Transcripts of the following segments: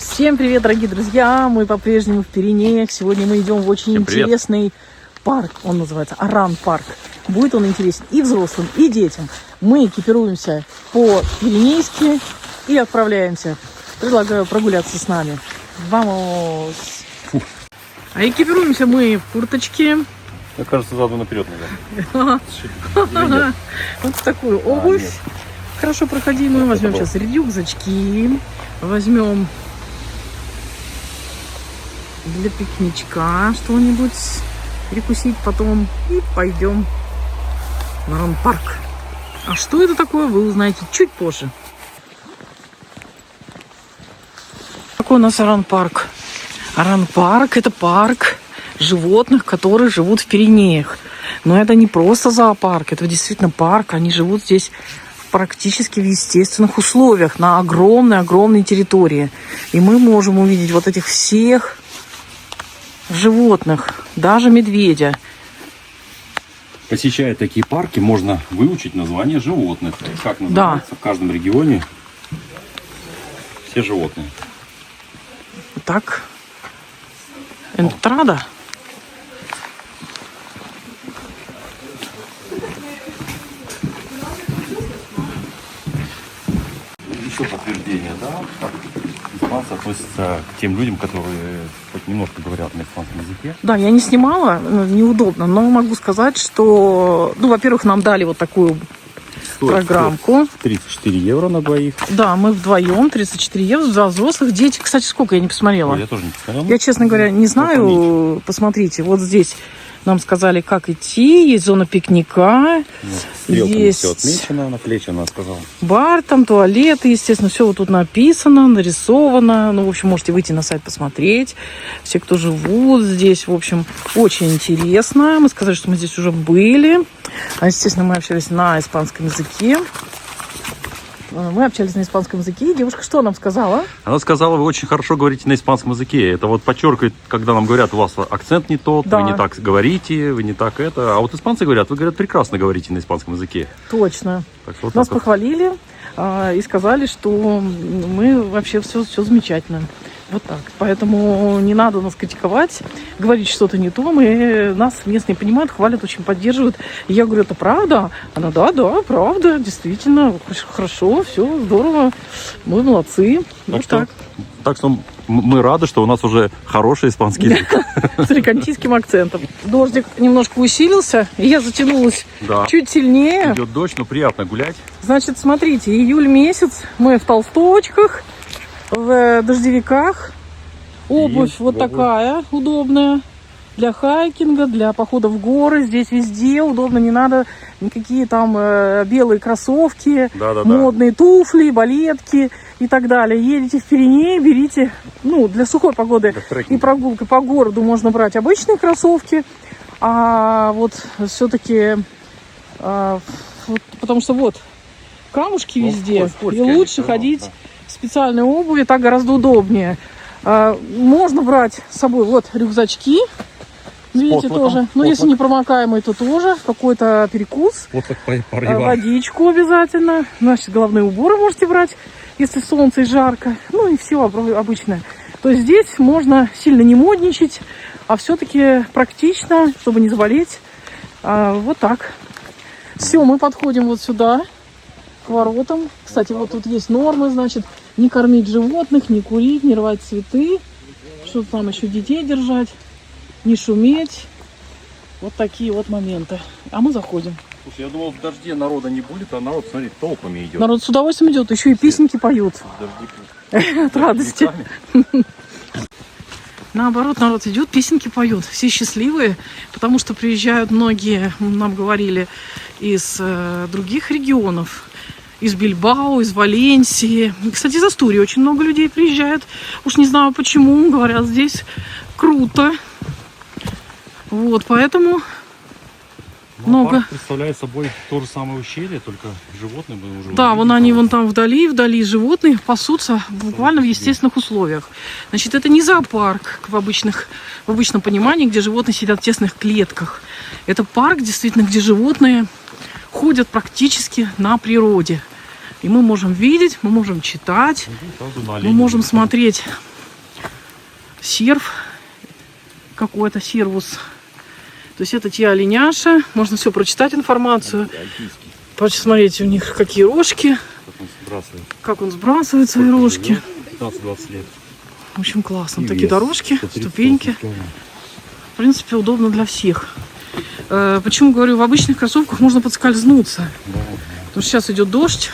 Всем привет, дорогие друзья! Мы по-прежнему в Пиренеях. Сегодня мы идем в очень интересный парк. Он называется Аран-парк. Будет он интересен и взрослым, и детям. Мы экипируемся по-пиренейски и отправляемся. Предлагаю прогуляться с нами. Vamos! А экипируемся мы в курточке. Мне кажется, задом наперед, наверное. Вот в такую обувь. Хорошо проходимую. Возьмем сейчас рюкзачки. Возьмем для пикничка что-нибудь перекусить потом. И пойдем на Аран-парк. А что это такое, вы узнаете чуть позже. Какой у нас Аран-парк? Аран-парк — это парк животных, которые живут в Пиренеях. Но это не просто зоопарк, это действительно парк. Они живут здесь практически в естественных условиях, на огромной-огромной территории. И мы можем увидеть вот этих всех животных, даже медведя. Посещая такие парки, можно выучить название животных. Как называется в каждом регионе все животные. Так, энтрада. Еще подтверждение, да? Испанцы относятся к тем людям, которые хоть немножко говорят на испанском языке. Да, я не снимала, неудобно, но могу сказать, что, во-первых, нам дали вот такую программку. 34 евро на двоих. Да, мы вдвоем, 34 евро, за взрослых. Дети, кстати, сколько, я не посмотрела. Я тоже не посмотрела. Я, честно говоря, не знаю. Посмотрите, вот здесь нам сказали, как идти. Есть зона пикника. Есть все отмечено, на плечи она сказала. Бар, там туалеты, естественно, все вот тут написано, нарисовано. Ну, в общем, можете выйти на сайт посмотреть. Все, кто живут здесь, в общем, очень интересно. Мы сказали, что мы здесь уже были. Естественно, мы общались на испанском языке. И девушка что нам сказала? Она сказала, вы очень хорошо говорите на испанском языке. Это вот подчеркивает, когда нам говорят, у вас акцент не тот, да. Вы не так говорите, вы не так это. А вот испанцы говорят, вы, говорят, прекрасно говорите на испанском языке. Точно. Так что вот нас похвалили и сказали, что мы вообще все замечательно. Вот так. Поэтому не надо нас критиковать, говорить что-то не то. Нас местные понимают, хвалят, очень поддерживают. И я говорю, это правда? Она, да, правда, действительно, хорошо, все, здорово, мы молодцы. Так что мы рады, что у нас уже хороший испанский язык. С реконтийским акцентом. Дождик немножко усилился, и я затянулась чуть сильнее. Идет дождь, но приятно гулять. Значит, смотрите, июль месяц, мы в толстовочках, в дождевиках. Обувь вот такая удобная для хайкинга, для похода в горы. Здесь везде удобно, не надо никакие там белые кроссовки, модные туфли, балетки и так далее. Едете в Пиренеи, берите, для сухой погоды и прогулкой по городу можно брать обычные кроссовки, а вот все-таки, потому что вот камушки везде, и лучше ходить в специальной обуви, так гораздо удобнее. Можно брать с собой вот рюкзачки, видите, тоже. Но если не промокаемый, то тоже какой-то перекус, водичку обязательно. Значит, головные уборы можете брать, если солнце и жарко. И все обычное. То есть здесь можно сильно не модничать, а все-таки практично, чтобы не заболеть. Вот так. Все, мы подходим вот сюда, к воротам. Кстати, вот тут есть нормы, значит, не кормить животных, не курить, не рвать цветы, что там еще детей держать, не шуметь. Вот такие вот моменты. А мы заходим. Слушай, я думал, в дожде народа не будет, а народ, смотри, толпами идет. Народ с удовольствием идет, еще и песенки поют. От радости. Наоборот, народ идет, песенки поют. Все счастливые, потому что приезжают многие, нам говорили, из других регионов. Из Бильбао, из Валенсии. Кстати, из Астурии очень много людей приезжают. Уж не знаю почему. Говорят, здесь круто. Вот, поэтому много. Парк представляет собой то же самое ущелье, только животные мы уже. Да, вон они вон там вдали животные пасутся буквально в естественных условиях. Значит, это не зоопарк в обычном понимании, где животные сидят в тесных клетках. Это парк, действительно, где животные ходят практически на природе. И мы можем видеть, мы можем читать, мы можем смотреть серв какой-то, сервус. То есть это те оленяши. Можно все прочитать информацию. Посмотрите, у них какие рожки. Как он сбрасывает свои рожки. 15-20 лет. В общем, классно. Такие дорожки, ступеньки. В принципе, удобно для всех. Почему говорю, в обычных кроссовках можно подскользнуться. Потому что сейчас идет дождь.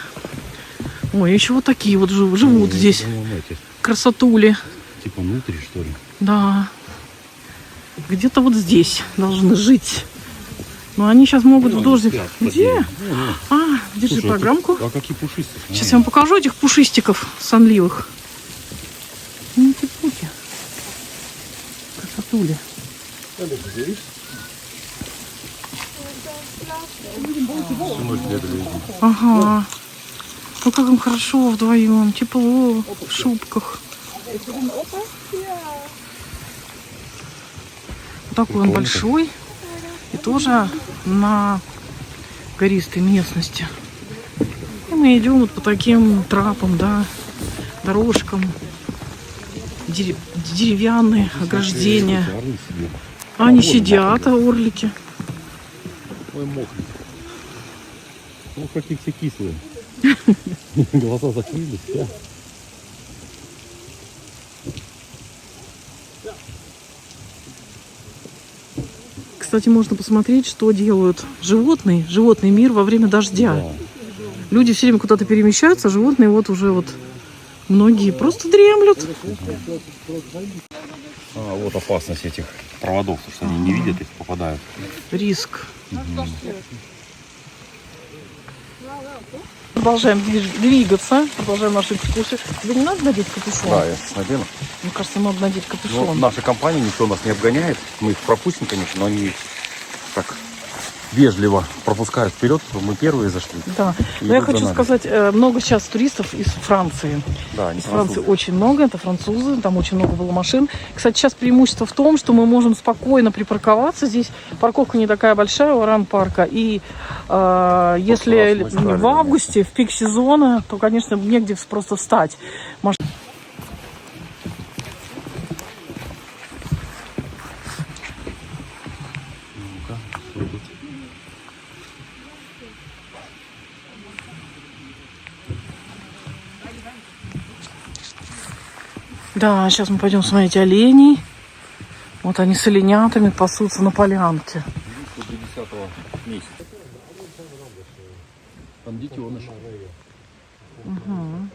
Ой, еще вот такие вот живут здесь. Красотули. Типа внутри, что ли? Да. Где-то вот здесь должны жить. Но они сейчас могут в дождик. Где? Держи программку. А какие пушистые? Сейчас я вам покажу этих пушистиков сонливых. Пуки. Красотули. Ага. Ну как им хорошо вдвоем, тепло, в шубках. Вот такой он большой. И тоже на гористой местности. И мы идем вот по таким трапам, да, дорожкам. Деревянные ограждения. Они сидят, орлики. Ой, мокрый. Ну, какие все кислые. Глаза закрылись, да? Кстати, можно посмотреть, что делают животный мир во время дождя. Да. Люди все время куда-то перемещаются, а животные вот уже вот многие просто дремлют. Вот опасность этих проводов, потому что они не видят, их попадают. Риск. Продолжаем двигаться, продолжаем нашу экскурсию. Тебе не надо надеть капюшон? Да, я надену. Мне кажется, надо надеть капюшон. Ну, наша компания, никто нас не обгоняет. Мы их пропустим, конечно, но они так вежливо пропускают вперед, чтобы мы первые зашли. Да, но я хочу сказать, много сейчас туристов из Франции. Да, они из Франции очень много, это французы, там очень много было машин. Кстати, сейчас преимущество в том, что мы можем спокойно припарковаться. Здесь парковка не такая большая у Оран-парка. И если в августе, в пик сезона, то, конечно, негде просто встать. Да, сейчас мы пойдем смотреть оленей. Вот они с оленятами пасутся на полянке. До 10 месяца. Там детеныш. Угу.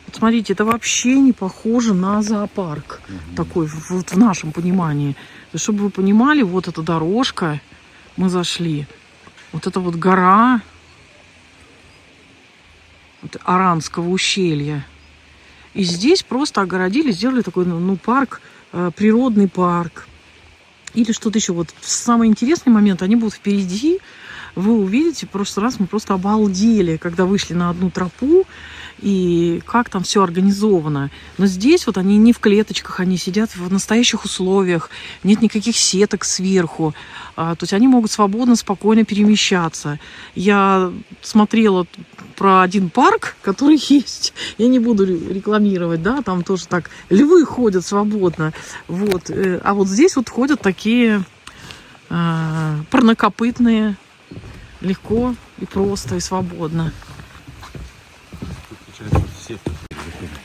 Вот смотрите, это вообще не похоже на зоопарк. Такой, вот в нашем понимании. Чтобы вы понимали, вот эта дорожка, мы зашли. Вот это вот гора Аранского ущелья. И здесь просто огородили, сделали такой, парк, природный парк. Или что-то еще. Вот самый интересный момент, они будут впереди. Вы увидите, в прошлый раз мы просто обалдели, когда вышли на одну тропу, и как там все организовано. Но здесь вот они не в клеточках, они сидят в настоящих условиях, нет никаких сеток сверху. То есть они могут свободно, спокойно перемещаться. Я смотрела про один парк, который есть. Я не буду рекламировать, да, там тоже так львы ходят свободно. Вот. А вот здесь вот ходят такие парнокопытные, легко и просто, и свободно.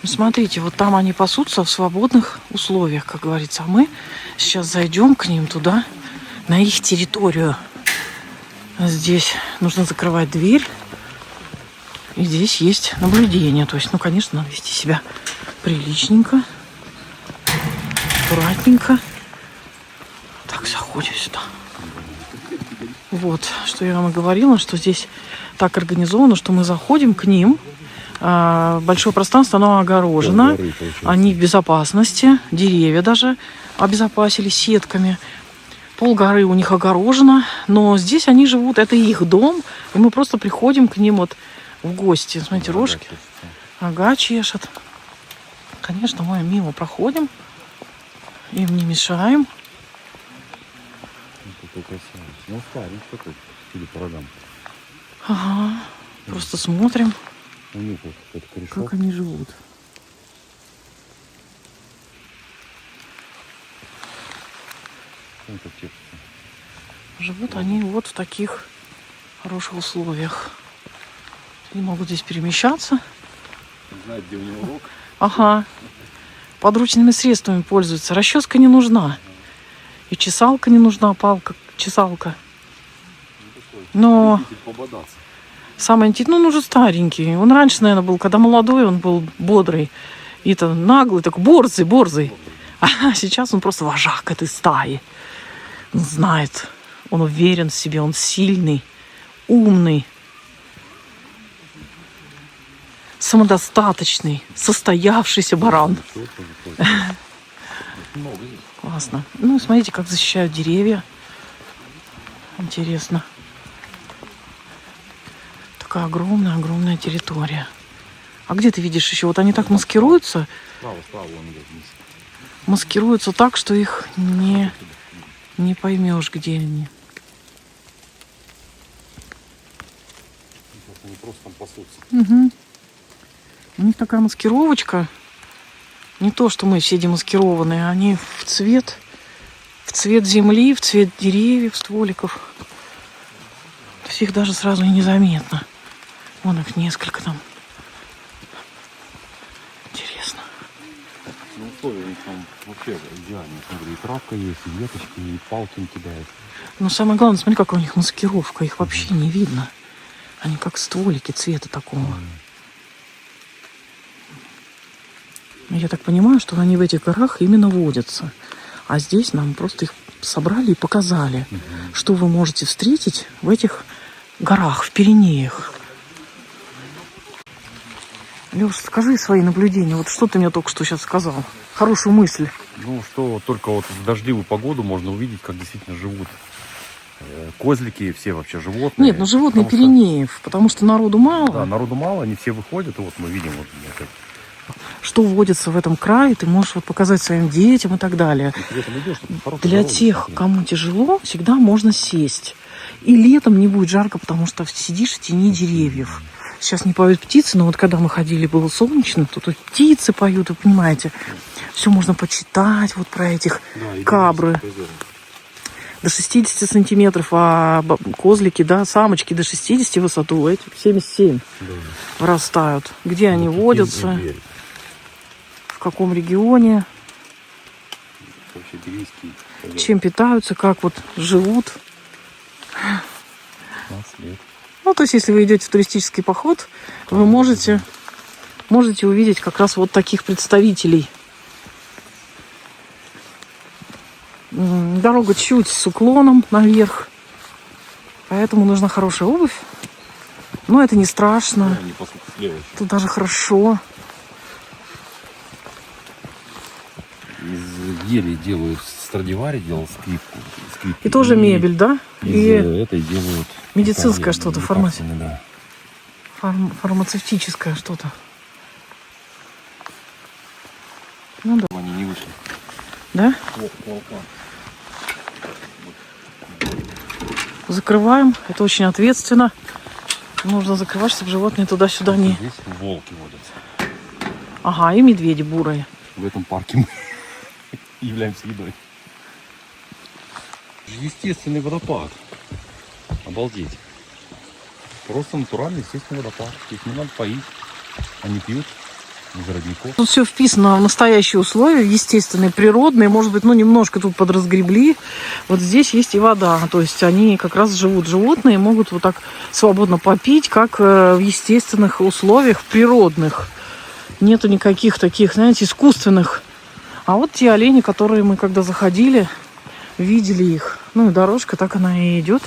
Смотрите, вот там они пасутся в свободных условиях, как говорится. А мы сейчас зайдем к ним туда, на их территорию. Здесь нужно закрывать дверь. И здесь есть наблюдение. То есть, конечно, надо вести себя приличненько, аккуратненько. Так, заходим сюда. Вот, что я вам и говорила, что здесь так организовано, что мы заходим к ним. Большое пространство, оно огорожено. Они в безопасности. Деревья даже обезопасили сетками. Полгоры у них огорожено. Но здесь они живут, это их дом. И мы просто приходим к ним вот в гости. Смотрите, рожки. Ага, чешет. Конечно, мы мимо проходим. Им не мешаем. Ну, парень такой, судя по рогам. Ага. Просто смотрим, У них вот это корешок. как они живут. Они как чешутся. Живут они вот в таких хороших условиях. Они могут здесь перемещаться. Знают, где у него рог. Ага. Подручными средствами пользуются. Расческа не нужна. И чесалка не нужна, палка, чесалка. Но самое интересное, ну, он уже старенький. Он раньше, наверное, был, когда молодой, он был бодрый. И это наглый, такой борзый. А сейчас он просто вожак этой стаи. Он знает, он уверен в себе, он сильный, умный, самодостаточный, состоявшийся баран. Классно. Ну, смотрите, как защищают деревья. Интересно. Такая огромная территория. А где ты видишь еще? Вот они так маскируются. Справа, он идет вниз. Маскируются так, что их не поймешь, где они. Они просто там пасутся. Угу. У них такая маскировочка. Не то, что мы все демаскированные. Они в цвет земли, в цвет деревьев, стволиков. То есть их даже сразу и незаметно. Вон их несколько там. Интересно. Ну, условия у них там вообще идеальные. Смотри, и травка есть, и веточки, и палки им кидают. Но самое главное, смотри, какая у них маскировка. Их вообще не видно. Они как стволики цвета такого. Я так понимаю, что они в этих горах именно водятся. А здесь нам просто их собрали и показали, что вы можете встретить в этих горах, в Пиренеях. Леш, скажи свои наблюдения. Вот что ты мне только что сейчас сказал? Хорошую мысль. Ну, что только вот в дождливую погоду можно увидеть, как действительно живут козлики, все вообще животные. Нет, ну животные Пиренеев, потому что народу мало. Да, народу мало, они все выходят, и вот мы видим вот это. Что водится в этом крае, ты можешь вот показать своим детям и так далее. Для тех, кому тяжело, всегда можно сесть. И летом не будет жарко, потому что сидишь в тени деревьев. Сейчас не поют птицы, но вот когда мы ходили, было солнечно, то тут птицы поют, вы понимаете. Все можно почитать вот про этих кабры. До 60 сантиметров, а козлики, да, самочки до 60 в высоту, эти 77 вырастают. Где они водятся, в каком регионе, чем питаются, как вот живут. Ну, то есть, если вы идете в туристический поход, вы можете увидеть как раз вот таких представителей. Дорога чуть с уклоном наверх, поэтому нужна хорошая обувь. Но это не страшно. Тут даже хорошо. Из ели делают, Страдивари делал скрипку. И тоже мебель, да? И этой делают медицинское что-то, да. Фармацевтическое что-то. Ну да. Они не вышли. Да? Закрываем. Это очень ответственно. Нужно закрывать, чтобы животные туда-сюда не... Здесь волки водятся. Ага, и медведи бурые. В этом парке мы являемся едой. Естественный водопад. Обалдеть. Просто натуральный естественный водопад. Их не надо поить. Они пьют из родников. Тут все вписано в настоящие условия, естественные, природные. Может быть, немножко тут подразгребли. Вот здесь есть и вода. То есть они как раз живут, животные, могут вот так свободно попить, как в естественных условиях, природных. Нету никаких таких, знаете, искусственных. А вот те олени, которые мы когда заходили, видели их. Ну и дорожка, так она и идет.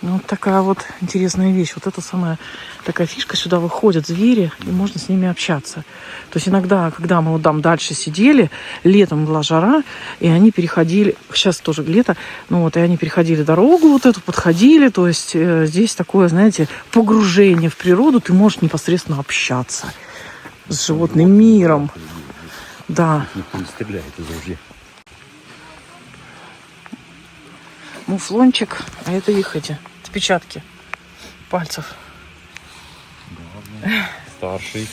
Вот такая вот интересная вещь. Вот это самая такая фишка. Сюда выходят звери, и можно с ними общаться. То есть иногда, когда мы вот там дальше сидели, летом была жара, и они переходили, сейчас тоже лето, и они переходили дорогу вот эту, подходили. То есть здесь такое, знаете, погружение в природу. Ты можешь непосредственно общаться с животным миром. Да. Никто не стреляет из ружья. Муфлончик, а это их эти отпечатки пальцев. Старший,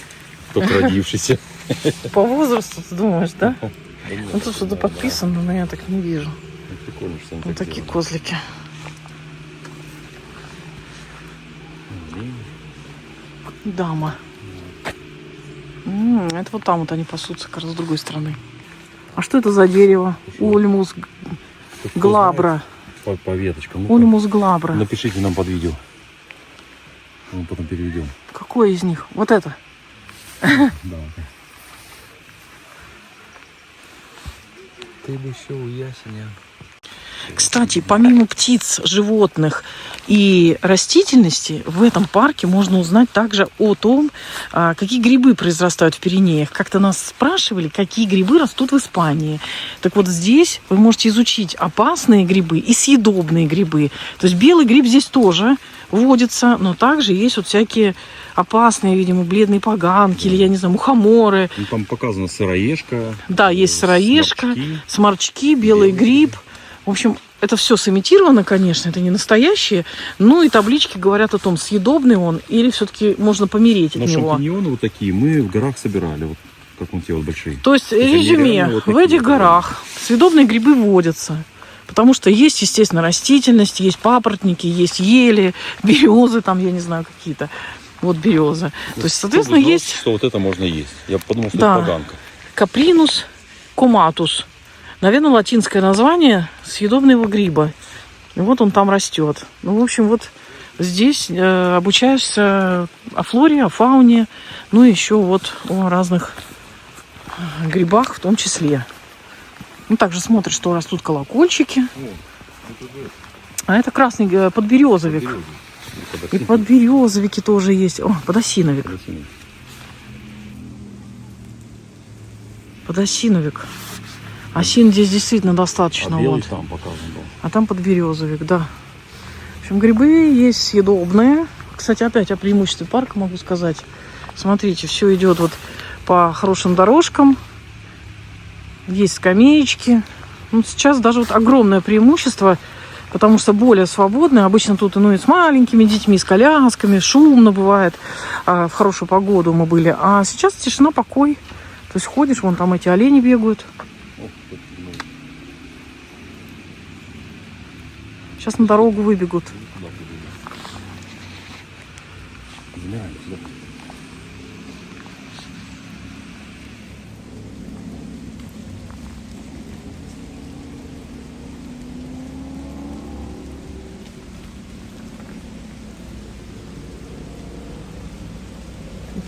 только родившийся. По возрасту, ты думаешь, да? Ну тут что-то подписано, но я так не вижу. Прикольно, что они Вот так такие делают. козлики. Дама. Это вот там вот они пасутся, как раз с другой стороны. А что это за дерево? Ульмус Кто глабра. знает, по веточкам. Ну-ка, Ульмус глабра. напишите нам под видео. Мы потом переведем. Какой из них? Вот это. Да. Ты бы еще у ясеня. Кстати, помимо птиц, животных и растительности, в этом парке можно узнать также о том, какие грибы произрастают в Пиренеях. Как-то нас спрашивали, какие грибы растут в Испании. Так вот здесь вы можете изучить опасные грибы и съедобные грибы. То есть белый гриб здесь тоже водится, но также есть вот всякие опасные, видимо, бледные поганки, или, я не знаю, мухоморы. Ну, там показано сыроежка. Да, есть сыроежка, сморчки. сморчки, белый гриб. В общем, это все сымитировано, конечно, это не настоящие. Ну и таблички говорят о том, съедобный он или все-таки можно помереть от Но него. шампиньоны вот такие мы в горах собирали, вот как вот те вот большие. То есть, они резюме, реально вот в такие этих вот, горах съедобные грибы водятся. Потому что есть, естественно, растительность, есть папоротники, есть ели, березы там, я не знаю, какие-то. Вот береза. То есть, соответственно, Кто бы знал, есть что вот это можно есть. Я подумал, что Да. это поганка. капринус коматус. Наверное, латинское название съедобного гриба. И вот он там растет. Ну, в общем, вот здесь обучаешься о флоре, о фауне, ну и еще вот о разных грибах в том числе. Ну, также смотришь, что растут колокольчики. А это красный подберезовик. И подберезовики тоже есть. О, подосиновик. Подосиновик. Осин здесь действительно достаточно. А белый Вот. там показан был. А там подберезовик, да. В общем, грибы есть съедобные. Кстати, опять о преимуществе парка могу сказать. Смотрите, все идет вот по хорошим дорожкам. Есть скамеечки. Ну, сейчас даже вот огромное преимущество, потому что более свободно. Обычно тут и с маленькими детьми, с колясками, шумно бывает. В хорошую погоду мы были. А сейчас тишина, покой. То есть ходишь, вон там эти олени бегают. Сейчас на дорогу выбегут.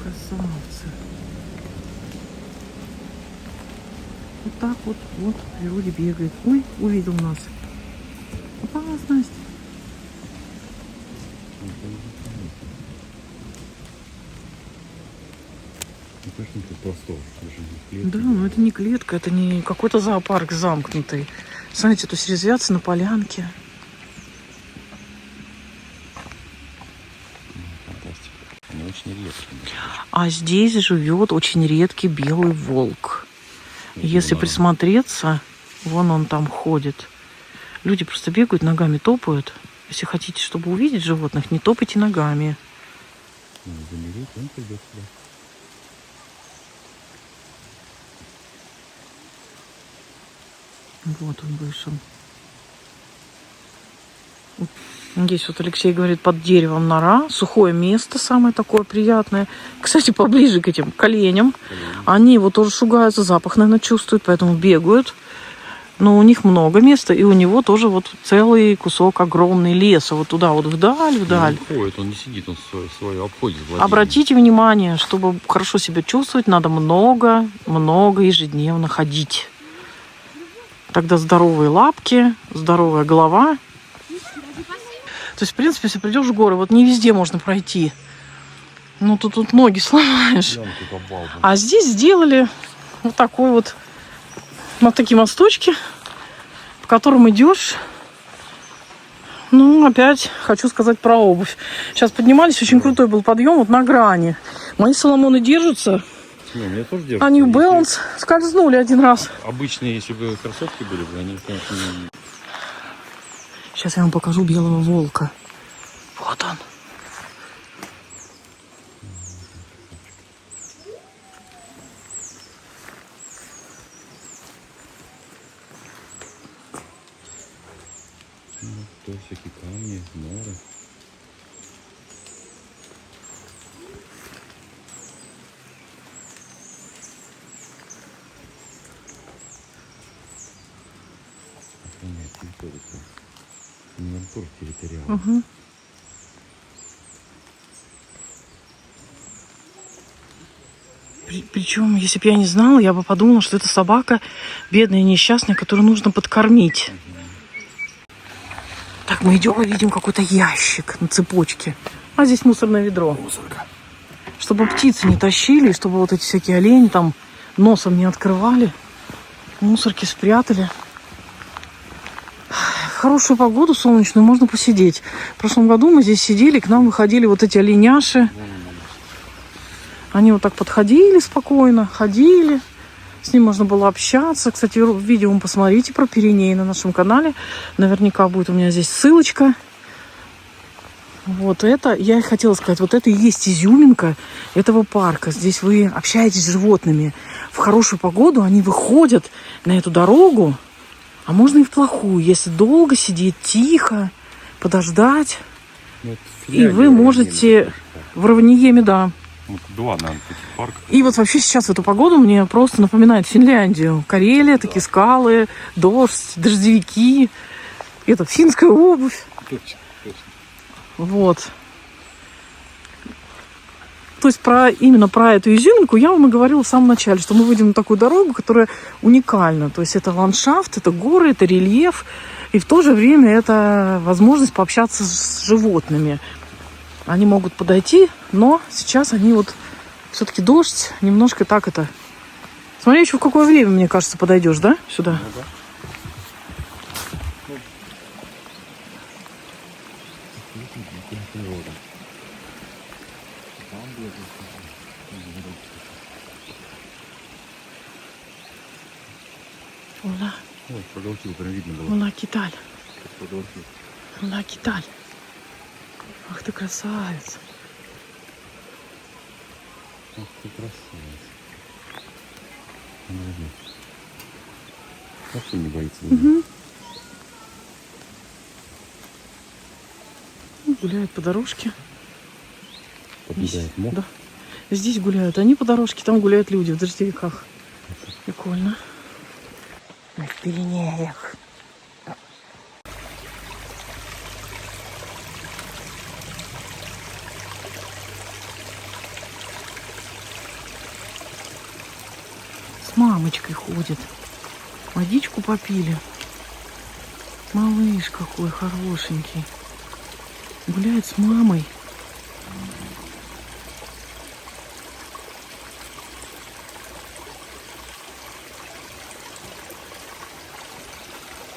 Красавцы. Вот так вот в природе бегает. Ой, увидел нас. Опасность. Простор. Да, но это не клетка, это не какой-то зоопарк замкнутый. Смотрите, то есть резвятся на полянке. Фантастика. Они очень редкие. А здесь живет очень редкий белый волк. Если присмотреться, вон он там ходит. Люди просто бегают, ногами топают. Если хотите, чтобы увидеть животных, не топайте ногами. Замерить, он придет сюда. Вот он вышел. Здесь вот Алексей говорит, под деревом нора. Сухое место самое такое приятное. Кстати, поближе к этим коленям. Они его тоже шугаются, запах, наверное, чувствуют, поэтому бегают. Но у них много места, и у него тоже вот целый кусок огромный леса. Вот туда вот вдаль. Он ходит, он не сидит, он свое обходит. Обратите внимание, чтобы хорошо себя чувствовать, надо много ежедневно ходить. Тогда здоровые лапки, здоровая голова. То есть, в принципе, если придешь в горы, вот не везде можно пройти. Ну, тут ноги сломаешь. А здесь сделали вот такой вот такие мосточки, по которым идешь. Ну, опять хочу сказать про обувь. Сейчас поднимались, очень крутой был подъем вот на грани. Мои соломоны держатся. Ну, меня тоже держат. А New Balance скользнули один раз. Обычные, если бы кроссовки были бы, они, конечно, не... Сейчас я вам покажу белого волка. Вот он. Тоже всякие камни, норы. Понятно, территория. Инвентарь территориальный. Угу. Причем, если бы я не знала, я бы подумала, что это собака бедная и несчастная, которую нужно подкормить. Так, мы идем и видим какой-то ящик на цепочке. А здесь мусорное ведро. Мусорка. Чтобы птицы не тащили, чтобы вот эти всякие олени там носом не открывали. Мусорки спрятали. В хорошую погоду солнечную можно посидеть. В прошлом году мы здесь сидели, к нам выходили вот эти оленяши. Они вот так подходили спокойно, ходили. С ним можно было общаться. Кстати, видео вы посмотрите про Пиренеи на нашем канале. Наверняка будет у меня здесь ссылочка. Вот это, я и хотела сказать, вот это и есть изюминка этого парка. Здесь вы общаетесь с животными. В хорошую погоду они выходят на эту дорогу, а можно и в плохую. Если долго сидеть, тихо, подождать. Ну, и вы можете в Равниеме, да. Вот два, наверное, таких парка. И вот вообще сейчас эту погоду мне просто напоминает Финляндию. Карелия, такие скалы, дождь, дождевики. Это финская обувь. Точно, точно. Вот. То есть именно про эту изюминку я вам и говорила в самом начале, что мы выйдем на такую дорогу, которая уникальна. То есть это ландшафт, это горы, это рельеф. И в то же время это возможность пообщаться с животными. Они могут подойти, но сейчас они вот все-таки дождь, немножко так это. Смотри, еще в какое время, мне кажется, подойдешь, да, сюда? Ну, да. Ула, Ой, проголтил, прям видно было. ула, Киталь, Как проголтил. ула, Киталь. Ах ты красавец. Ах ты красавец. Молодец. Вообще не боится. Угу. Гуляют по дорожке. Побегает мох. Да. Здесь гуляют они по дорожке, там гуляют люди в дождевиках. Прикольно. Мы в Пиренеях. С мамочкой ходит. Водичку попили. Малыш какой хорошенький. Гуляет с мамой.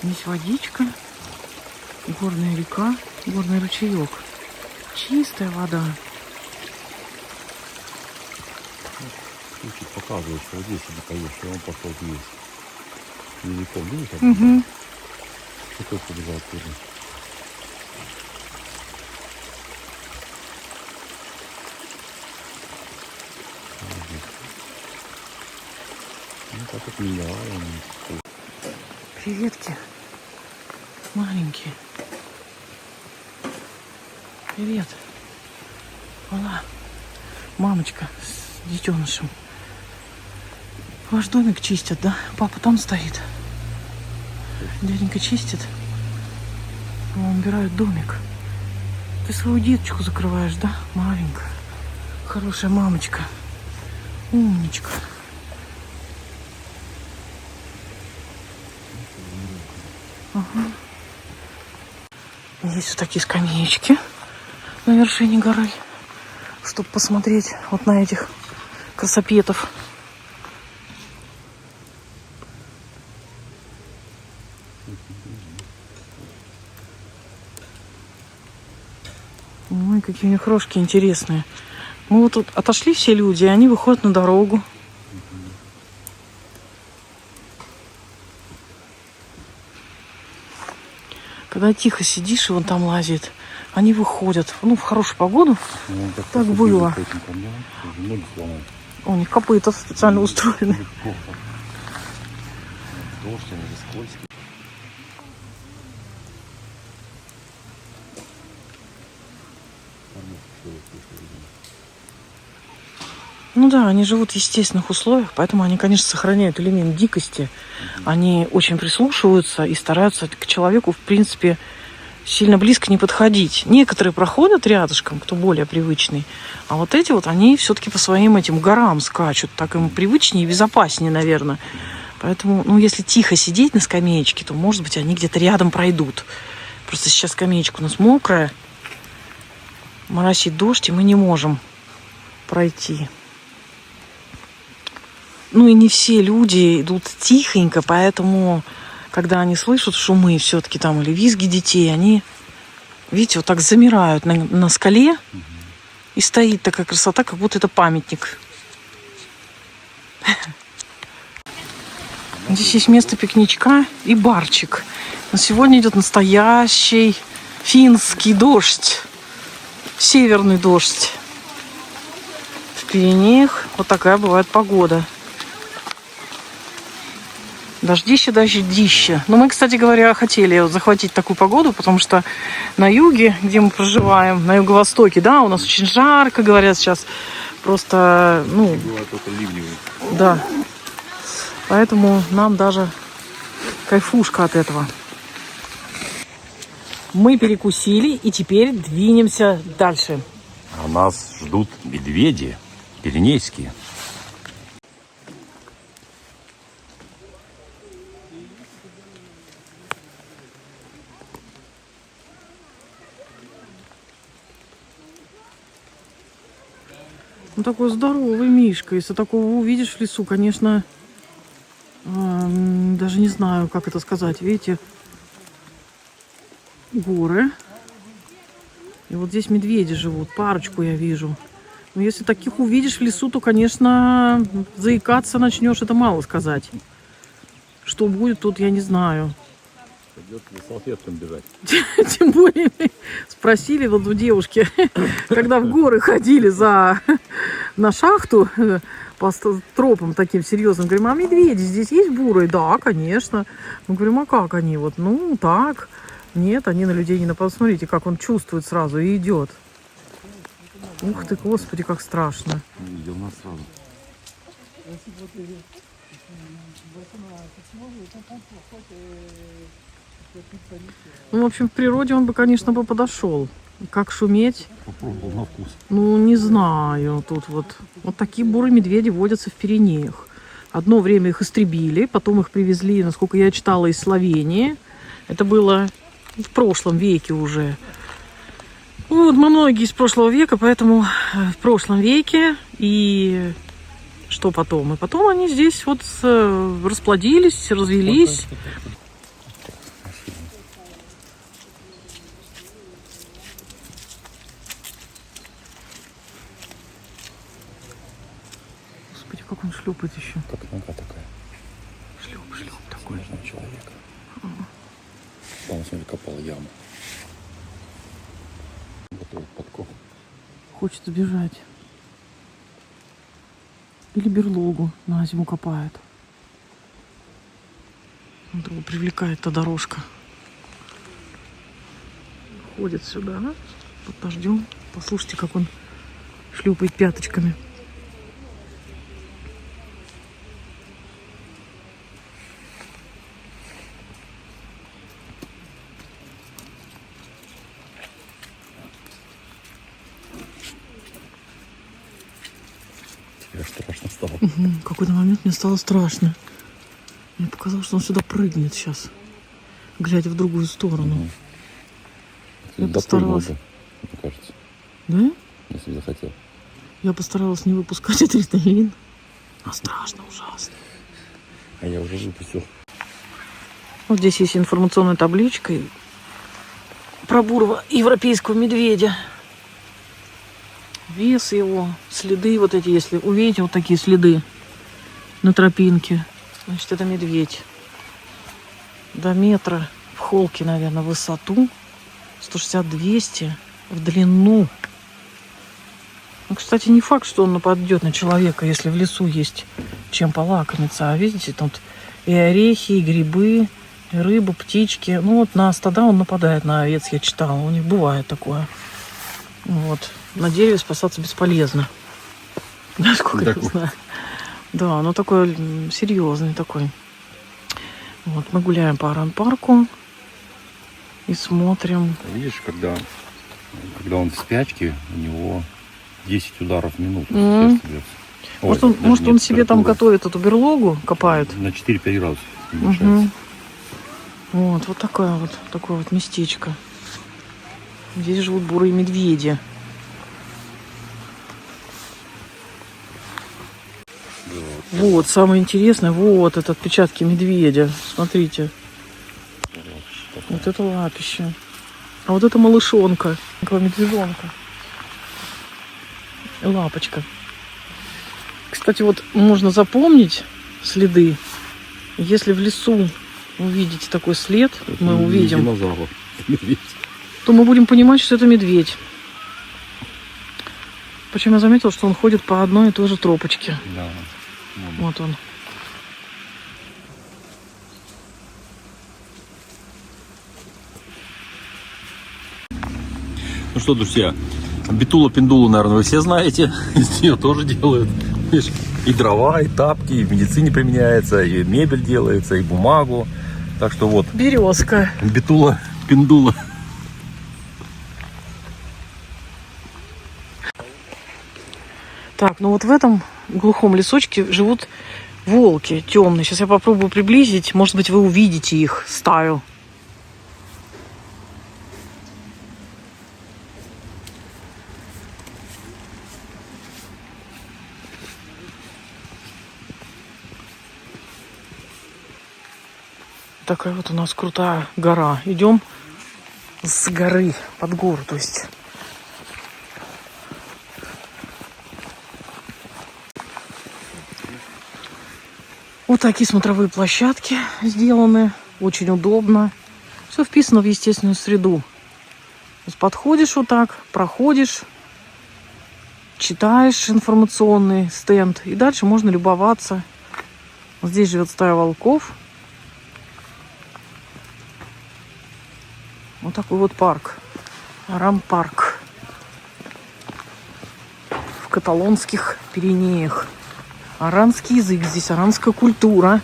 Здесь водичка, горная река, горный ручеек. Чистая вода. Слушай, показывает, что вот здесь иди поешь, и он пошел есть. Недалеко, видишь? Угу. И тот побежал тоже. Ну, так вот миновало. Креветки маленькие. Привет. Ола. Мамочка с детенышем. Ваш домик чистят, да? Папа там стоит. Дяденька чистит. Он убирает домик. Ты свою деточку закрываешь, да? Маленькая. Хорошая мамочка. Умничка. Ага. Есть вот такие скамеечки на вершине горы, чтобы посмотреть вот на этих красопетов. Ой, какие у них рожки интересные. Мы вот тут отошли все люди, и они выходят на дорогу. Когда тихо сидишь, и он там лазит, они выходят. Ну, в хорошую погоду. Ну, Так было. Ноги сломал. У них копыта специально устроены. Дождь, они же скользкие. Ну да, они живут в естественных условиях, поэтому они, конечно, сохраняют элемент дикости. Они очень прислушиваются и стараются к человеку, в принципе, сильно близко не подходить. Некоторые проходят рядышком, кто более привычный, а вот эти вот, они все-таки по своим этим горам скачут. Так им привычнее и безопаснее, наверное. Поэтому, ну, если тихо сидеть на скамеечке, то, может быть, они где-то рядом пройдут. Просто сейчас скамеечка у нас мокрая, моросит дождь, и мы не можем пройти. Ну и не все люди идут тихонько, поэтому, когда они слышат шумы все-таки там или визги детей, они, видите, вот так замирают на скале, и стоит такая красота, как будто это памятник. Здесь есть место пикничка и барчик. Но сегодня идет настоящий финский дождь, северный дождь. В Пиренеях вот такая бывает погода. Дождище. Но мы, кстати говоря, хотели захватить такую погоду, потому что на юге, где мы проживаем, на юго-востоке, да, у нас очень жарко, говорят сейчас. Просто, ну... Бывает только ливневый. Да. Поэтому нам даже кайфушка от этого. Мы перекусили и теперь двинемся дальше. А нас ждут медведи пиренейские. Ну, такой здоровый мишка. Если такого увидишь в лесу, конечно, даже не знаю, как это сказать. Видите, горы. И вот здесь медведи живут. Парочку я вижу. Но если таких увидишь в лесу, то, конечно, заикаться начнешь. Это мало сказать. Что будет тут, я не знаю. Придется за салфетком бежать. Тем более спросили вот у девушки, когда в горы ходили на шахту по тропам таким серьезным. Говорим, а медведи здесь есть бурые? Да, конечно. Мы говорим, а как они? Вот, ну, так. Нет, они на людей не нападают. Смотрите, как он чувствует сразу и идет. Ух ты, господи, как страшно. Видел нас сразу. Ну, в общем, в природе он бы, конечно, подошел. Как шуметь? Попробовал на вкус. Ну, не знаю. Тут вот такие бурые медведи водятся в Пиренеях. Одно время их истребили, потом их привезли, насколько я читала, из Словении. Это было в прошлом веке уже. Вот, многие из прошлого века, поэтому в прошлом веке. И что потом? И потом они здесь вот расплодились, развелись. Господи, как он шлепает еще. Как нога такая. Шлеп такой. Снежного человека. Там, смотри, копал яму. Готовит подкоп. Хочет сбежать. Или берлогу на зиму копает. Вот его привлекает та дорожка. Ходит сюда, под дождем. Послушайте, как он шлепает пяточками. Тебе страшно стало. В какой-то момент мне стало страшно. Мне показалось, что он сюда прыгнет сейчас, глядя в другую сторону. Я постаралась. Мне кажется. Да? Если бы захотел. Я постаралась не выпускать адреналин. А страшно, ужасно. А я уже выпустил. Вот здесь есть информационная табличка про бурого европейского медведя. Вес его, следы вот эти, если увидите вот такие следы на тропинке, значит, это медведь. До метра в холке, наверное, в высоту, 160-200 в длину. Ну, кстати, не факт, что он нападет на человека, если в лесу есть чем полакомиться. А видите, тут и орехи, и грибы, и рыба, птички. Ну вот на стада он нападает, на овец я читала. У них бывает такое. Вот. На дереве спасаться бесполезно. Насколько я Такой. знаю. Да, ну такой серьезный такой. Вот мы гуляем по Аранпарку и смотрим. Видишь, когда он в спячке, у него 10 ударов в минуту. Мгм. сердце бьется. Ой, Может, он, даже может, он нет, себе там температура готовит эту берлогу, копает. на 4-5 градусов Мгм. уменьшается. Вот такое вот местечко. Здесь живут бурые медведи. Вот, самое интересное, вот это отпечатки медведя. Смотрите, вот это лапище. А вот это малышонка, такая медвежонка. И лапочка. Кстати, вот можно запомнить следы. Если в лесу увидите такой след, мы Не увидим, динозавр, медведь. то мы будем понимать, что это медведь. Причем я заметила, что он ходит по одной и той же тропочке. Да. Вот он. Ну что, друзья, битула-пиндулу, наверное, вы все знаете. Из нее тоже делают. Видишь, и дрова, и тапки, и в медицине применяется, и мебель делается, и бумагу. Так что вот, Березка. битула-пиндула. Так, ну вот в этом глухом лесочке живут волки темные. Сейчас я попробую приблизить. Может быть, вы увидите их стаю. Такая вот у нас крутая гора. Идем с горы под гору, то есть. Вот такие смотровые площадки сделаны. Очень удобно. Все вписано в естественную среду. То есть подходишь вот так, проходишь, читаешь информационный стенд. И дальше можно любоваться. Вот здесь живет стая волков. Вот такой вот парк. Аранпарк. В каталонских Пиренеях. Аранский язык здесь, аранская культура.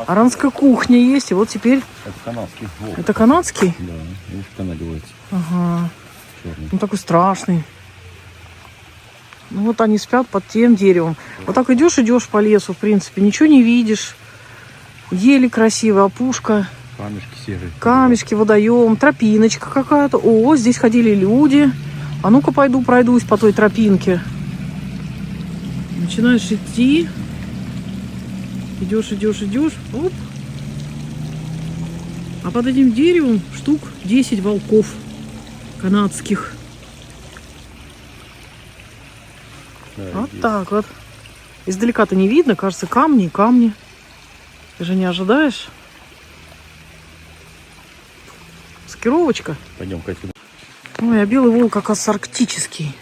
Аранская кухня есть. И вот теперь... Это канадский волк. Это канадский? Да, видишь, канадевается. Ага. Черный. Он такой страшный. Ну вот они спят под тем деревом. Вот так идешь по лесу, в принципе, ничего не видишь. Ели красивая, опушка. Камешки серые. Камешки, водоем, тропиночка какая-то. О, здесь ходили люди. А ну-ка пойду пройдусь по той тропинке. Начинаешь идти. Идешь. Оп. А под этим деревом штук 10 волков канадских. Да, Вот есть. так вот. Издалека-то не видно, кажется, камни и камни. Ты же не ожидаешь. Маскировочка. Пойдем, Катя. Ой, а белый волк, оказывается, арктический.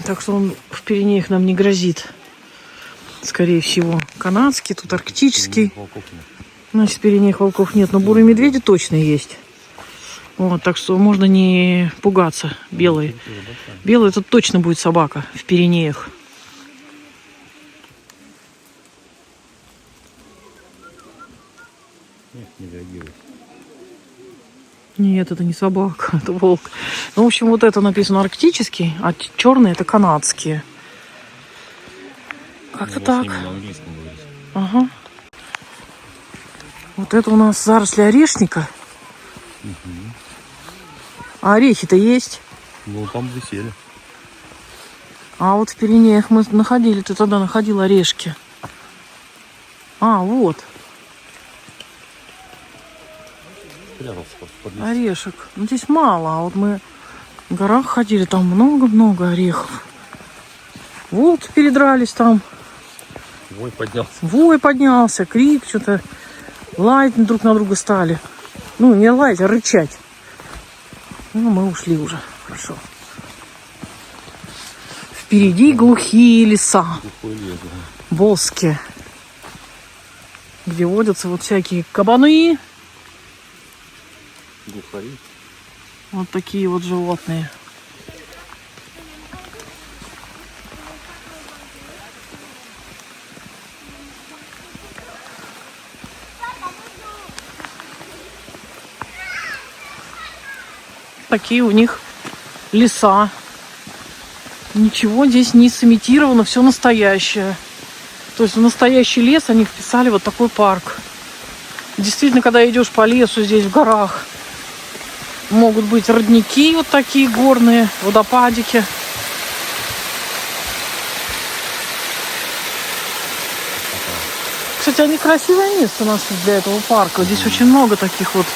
Так что он в Пиренеях нам не грозит. Скорее всего. Канадский, тут арктический. Волков нет. Значит, в Пиренеях волков нет. Но бурые медведи точно есть. Вот, так что можно не пугаться. Белые. Белый это точно будет собака в Пиренеях. Нет, не реагирует. Нет, это не собака, это волк. Ну, в общем, вот это написано арктический, а черные это канадские. Как-то так. На английском говорит. Ага. Вот это у нас заросли орешника. А орехи-то есть. Ну, там висели. А вот в Пиренеях мы находили, ты тогда находил орешки. А, вот, Спрятался просто под листья. орешек. Ну, здесь мало, а вот мы в горах ходили, там много-много орехов. Волки передрались там. Вой поднялся. Вой поднялся, крик, что-то лаять друг на друга стали. Ну, не лаять, а рычать. Ну, мы ушли уже. Хорошо. Впереди глухие леса, Глухой лес, да. боски, где водятся вот всякие кабаны. Глухари. Вот такие вот животные. такие у них леса. Ничего здесь не сымитировано, все настоящее. То есть в настоящий лес они вписали вот такой парк. Действительно, когда идешь по лесу здесь в горах, могут быть родники вот такие горные, водопадики. Кстати, они красивое место нашли для этого парка. Здесь очень много таких вот.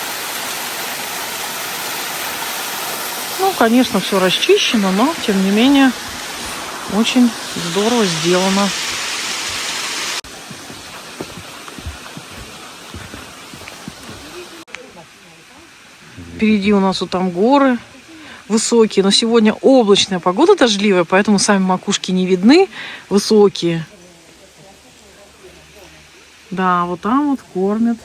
Ну, конечно, все расчищено, но, тем не менее, очень здорово сделано. Впереди у нас вот там горы высокие, но сегодня облачная погода, дождливая, поэтому сами макушки не видны, высокие. Да, вот там вот кормят.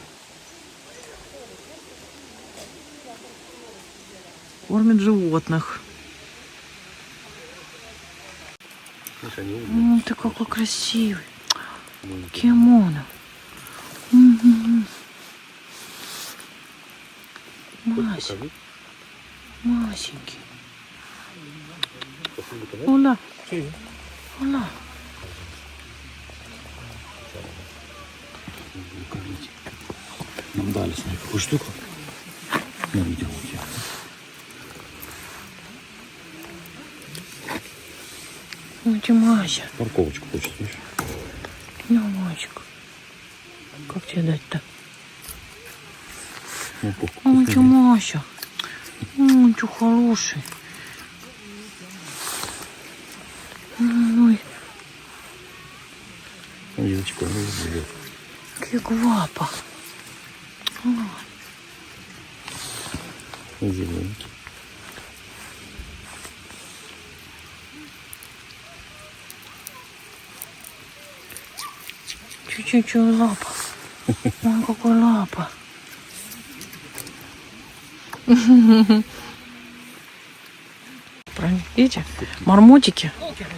Кормят животных. Ты какой красивый. Кимоно. Масенький. Масенький. Оля. Оля. Нам дали, смотри, какую штуку. Я видел у тебя. Ну, Тимася. Парковочку хочешь, слышишь? Ну, мальчик. Как тебе дать-то? Ой, Тимася. Ой, ты хороший. Ой. Язычко, ну, Какая гвапа. зелененький. Чуть-чуть лапа. Ой, какой лапа. Правильно, видите? Мармотики.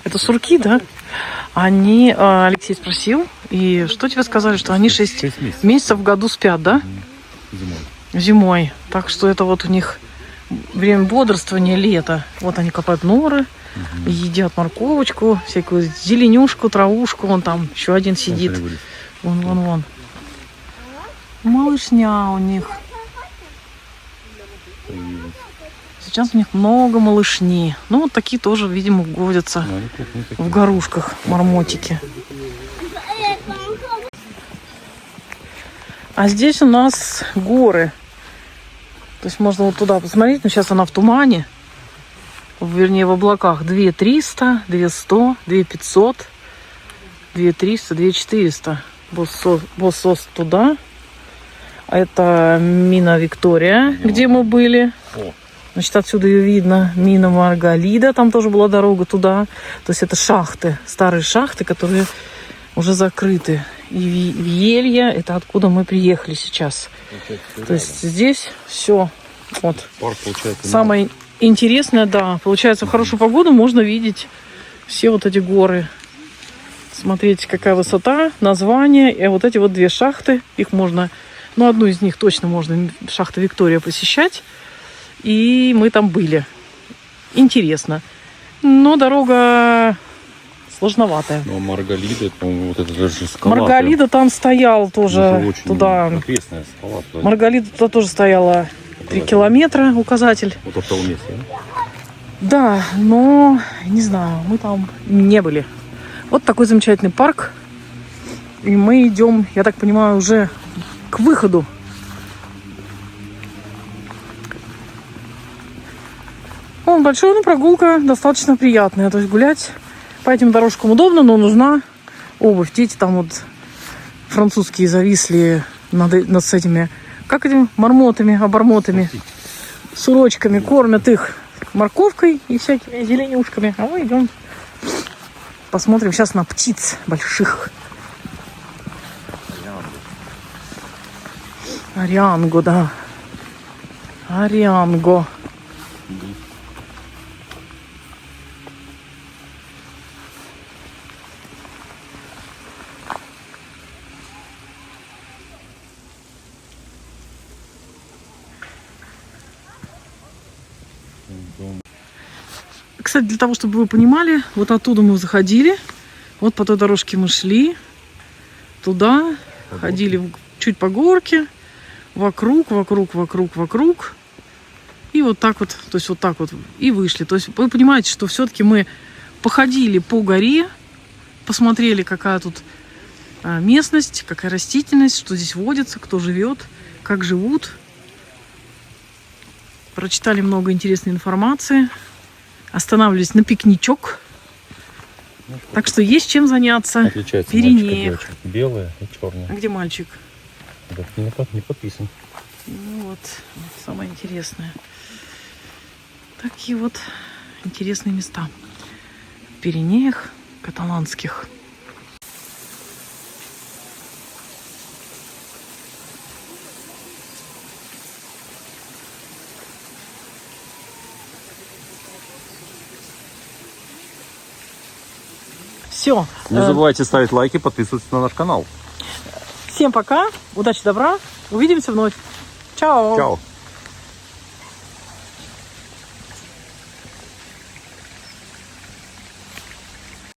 Это сурки, да? Они, Алексей спросил, и что тебе сказали, что они 6 месяцев в году спят, да? Зимой. Зимой. Так что это вот у них время бодрствования, лето. Вот они копают норы, едят морковочку, всякую зеленюшку, травушку. Вон там еще один сидит. Вон. Малышня у них. Сейчас у них много малышни. Ну, вот такие тоже, видимо, годятся в горушках, мармотики. А здесь у нас горы. То есть можно вот туда посмотреть, но сейчас она в тумане. Вернее, в облаках. 2300, 2100, 2500, 2300, 2400. Боссос туда. А это Мина Виктория, где мы были. Значит, отсюда ее видно. Мина Маргалида, там тоже была дорога туда. То есть это шахты, старые шахты, которые уже закрыты. И Велья, это откуда мы приехали сейчас. То есть здесь все. Вот. Парк получается. Самое интересное, да, получается, в хорошую погоду можно видеть все вот эти горы. Смотрите, какая высота, название. И вот эти вот две шахты, их можно, ну, одну из них точно можно, шахта Виктория, посещать. И мы там были. Интересно. Но дорога сложноватая. Ну, а Маргалида, по-моему, вот это же скала. Маргалида там стоял тоже туда. Ответственная скала. Маргалида туда тоже стояла 3 километра, указатель. Вот в том месте, да? Да, но не знаю, мы там не были. Вот такой замечательный парк. И мы идем, я так понимаю, уже к выходу. Он большой, но прогулка достаточно приятная. То есть гулять по этим дорожкам удобно, но нужна обувь. Дети там вот французские зависли над с этими, как этими мармотами, обормотами, с урочками. Кормят их морковкой и всякими зеленюшками. А мы идем посмотрим сейчас на птиц больших. Арианго, да. Арианго. кстати, для того, чтобы вы понимали, вот оттуда мы заходили, вот по той дорожке мы шли, туда, ходили чуть по горке, вокруг. И вот так вот, то есть вот так вот, и вышли. То есть вы понимаете, что все-таки мы походили по горе, посмотрели, какая тут местность, какая растительность, что здесь водится, кто живет, как живут. Прочитали много интересной информации. Останавливались на пикничок. Так что есть чем заняться. Отличается Пиренеях. Белая и черная. А где мальчик? Да, не подписан. Ну вот, самое интересное. Такие вот интересные места. В Пиренеях каталанских. Все. Не забывайте ставить лайки, подписываться на наш канал. Всем пока. Удачи, добра. Увидимся вновь. Чао. Чао.